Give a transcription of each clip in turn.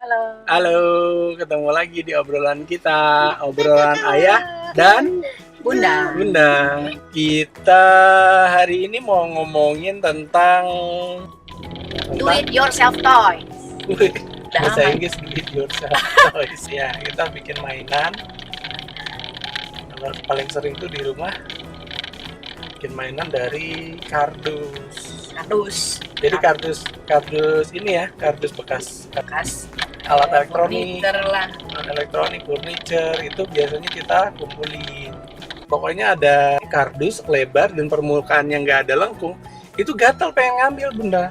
Halo. Halo, ketemu lagi di obrolan kita, obrolan ayah dan Bunda. bunda. Kita hari ini mau ngomongin tentang Do it yourself toys. Wih, Udah bahasa aman. Inggris do it yourself toys ya. Kita bikin mainan. Kalau paling sering tuh di rumah bikin mainan dari kardus. Kardus. Jadi kardus ini ya, kardus bekas alat elektronik, Furniture lah. furniture itu biasanya kita kumpulin. Pokoknya ada kardus lebar dan permukaannya nggak ada lengkung, itu gatal pengen ngambil bunda.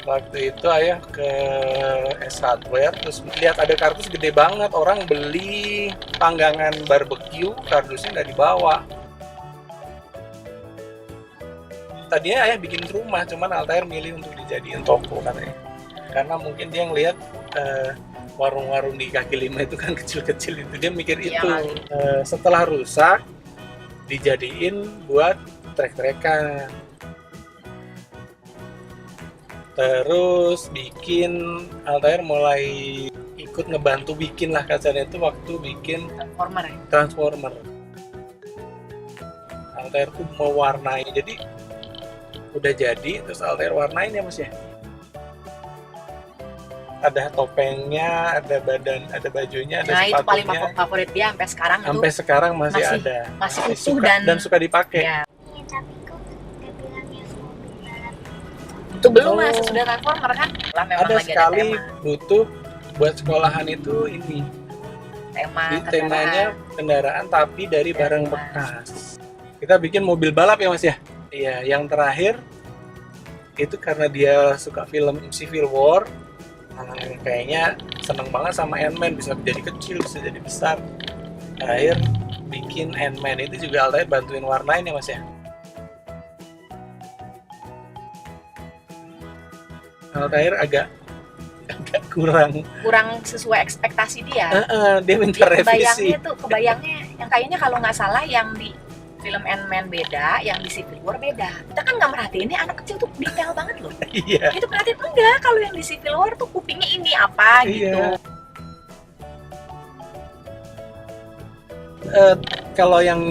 Waktu itu ayah ke S Hardware terus lihat ada kardus gede banget, orang beli panggangan barbecue, kardusnya nggak dibawa. Tadinya ayah bikin rumah, cuman Altair milih untuk dijadiin toko katanya. Karena mungkin dia ngelihat warung-warung di kaki lima itu kan kecil-kecil itu, dia mikir Iya, itu. kali. Setelah rusak dijadiin buat trek-trekan, terus bikin Altair mulai ikut ngebantu bikin lah kasarnya itu waktu bikin Transformer ya. transformer. Altair tuh mewarnai, jadi udah jadi terus Altair warnain ya mas ya. Ada topengnya, ada badan, ada bajunya, ada Nah, itu paling sepatunya. favorit dia sampai sekarang Sampai tuh. sekarang masih masih- ada, masih utuh suka, dan suka dipakai. Ya, Iya, tapi kok gak bilangnya mobil balap? itu belum Oh. lah sesudah transformer kan. Lah memang Ada lagi sekali ada butuh buat sekolahan itu ini. tema Di kendaraan. temanya kendaraan tapi dari Dari barang bekas. bekas. Kita bikin mobil balap ya mas ya. Iya, yang terakhir itu karena dia suka film Civil War. Kayaknya seneng banget sama Ant-Man, bisa jadi kecil, bisa jadi besar. Terakhir bikin Ant-Man itu juga Altair bantuin warnain ya mas ya. Altair agak kurang. sesuai ekspektasi dia. Dia minta revisi. Kebayangnya yang kayaknya kalau nggak salah yang di film Ant-Man beda, yang di Civil War beda. Kita kan nggak merhatiin ini anak kecil tuh detail banget loh. Iya. Itu perhatiin enggak, kalau yang di Civil War tuh kupingnya ini apa gitu. Iya. Kalau yang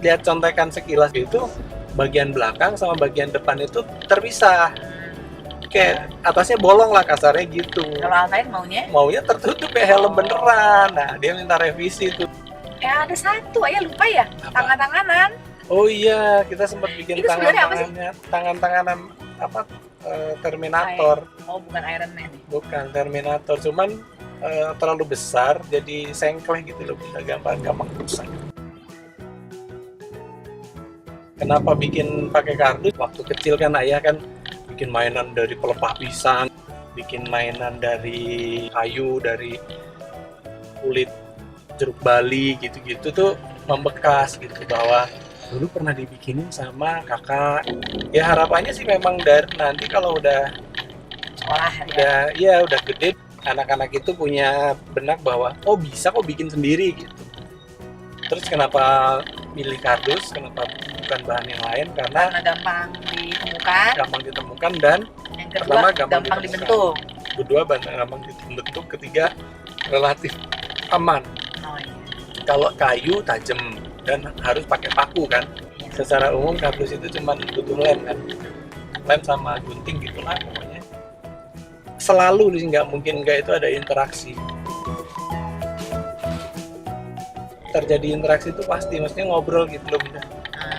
lihat contekan sekilas itu bagian belakang sama bagian depan itu terpisah, kayak atasnya bolong lah kasarnya gitu. Kalau Altair maunya Tertutup ya helm beneran. Nah dia minta revisi tuh. ada satu aja lupa ya, Apa? tangan-tanganan. Oh iya, kita sempat bikin Itu sebenarnya apa sih? tangan-tanganan apa, Terminator. Oh, bukan Iron Man. Bukan Terminator, cuman terlalu besar jadi sengkleh gitu loh, bisa gampang rusak. Kenapa bikin pakai kardus? Waktu kecil kan ayah kan bikin mainan dari pelepah pisang, bikin mainan dari kayu, dari kulit jeruk bali gitu-gitu tuh membekas gitu, bahwa dulu pernah dibikinin sama kakak. Ya harapannya sih memang dari nanti kalau udah Sekolah ya. udah gede, anak-anak itu punya benak bahwa oh bisa kok bikin sendiri gitu. Terus kenapa milih kardus, kenapa bukan bahan yang lain? Karena Karena gampang ditemukan dan yang pertama kedua gampang gampang ditemukan. dibentuk. kedua gampang dibentuk, ketiga relatif aman. Oh iya. Kalau kayu tajam dan harus pakai paku kan. Secara umum kardus itu cuma butuh lem kan, lem sama gunting gitulah pokoknya. Selalu sih, nggak mungkin nggak itu ada interaksi. Terjadi interaksi itu pasti, maksudnya ngobrol gitu loh, bunda.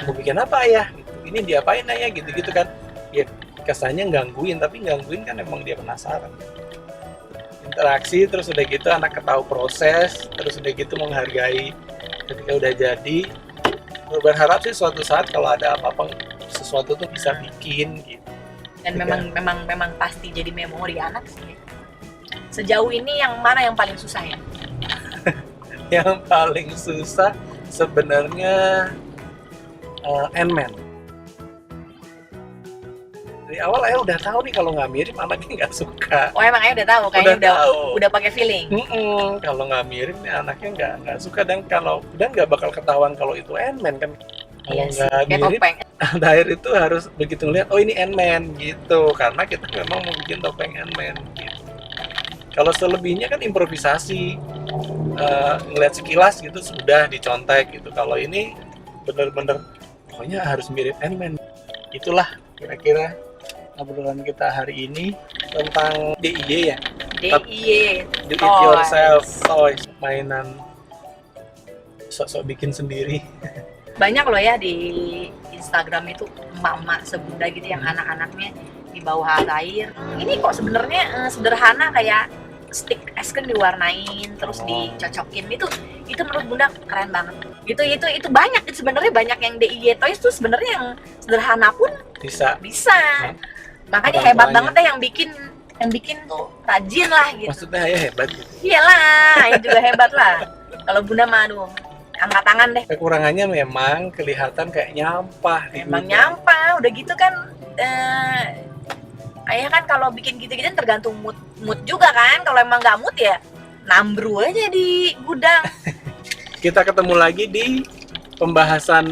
Mau bikin apa ya? Gitu. Ini diapain ya? Gitu-gitu kan. Ya kesannya gangguin, tapi gangguin kan emang dia penasaran. Interaksi, terus udah gitu anak ketahui proses, terus udah gitu menghargai ketika udah jadi. Berharap sih suatu saat kalau ada apa-apa sesuatu tuh bisa bikin gitu. Dan Iya. memang pasti jadi memori anak sih. Sejauh ini yang mana yang paling susah ya? Yang paling susah sebenarnya Ant-Man. Dari awal ayah udah tahu nih kalau nggak mirip anaknya nggak suka. Oh, emang Ayah udah tahu, kayaknya tahu. udah pakai feeling. Kalau nggak mirip nih anaknya nggak suka, dan kalau dan nggak bakal ketahuan kalau itu Ant-Man kan. Kalau Iya sih, nggak kayak mirip, topeng. Altair itu harus begitu ngeliat oh ini Ant-Man gitu, karena kita memang mau bikin topeng Ant-Man gitu. Kalau selebihnya kan improvisasi, ngeliat sekilas gitu sudah dicontek gitu. Kalau ini bener-bener pokoknya harus mirip Ant-Man. Itulah kira-kira obrolan kita hari ini tentang DIY ya. DIY, Do it yourself toys, mainan sok-sok bikin sendiri. banyak loh ya di Instagram itu emak-emak sebunda gitu yang anak-anaknya di bawah air. Ini kok sebenarnya sederhana, kayak stick es krim diwarnain terus dicocokin, itu menurut bunda keren banget. Itu banyak sebenarnya, banyak yang DIY toys tuh sebenarnya yang sederhana pun Bisa. Makanya Orang hebat tuanya. banget deh yang bikin tuh rajin lah gitu. Maksudnya ya hebat gitu. Iyalah, ini juga hebat lah. Kalau bunda mah aduh, angkat tangan deh. Kekurangannya memang kelihatan kayak nyampah. di Emang gudang. nyampah, udah gitu kan ayah kan kalau bikin gitu-gitu tergantung mood juga kan. Kalau emang nggak mood ya nambru aja di gudang. Kita ketemu lagi di pembahasan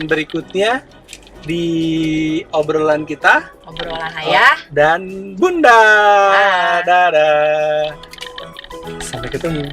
berikutnya di obrolan kita Obrolan ayah. dan Bunda. Ah. Dadah. Sampai ketemu.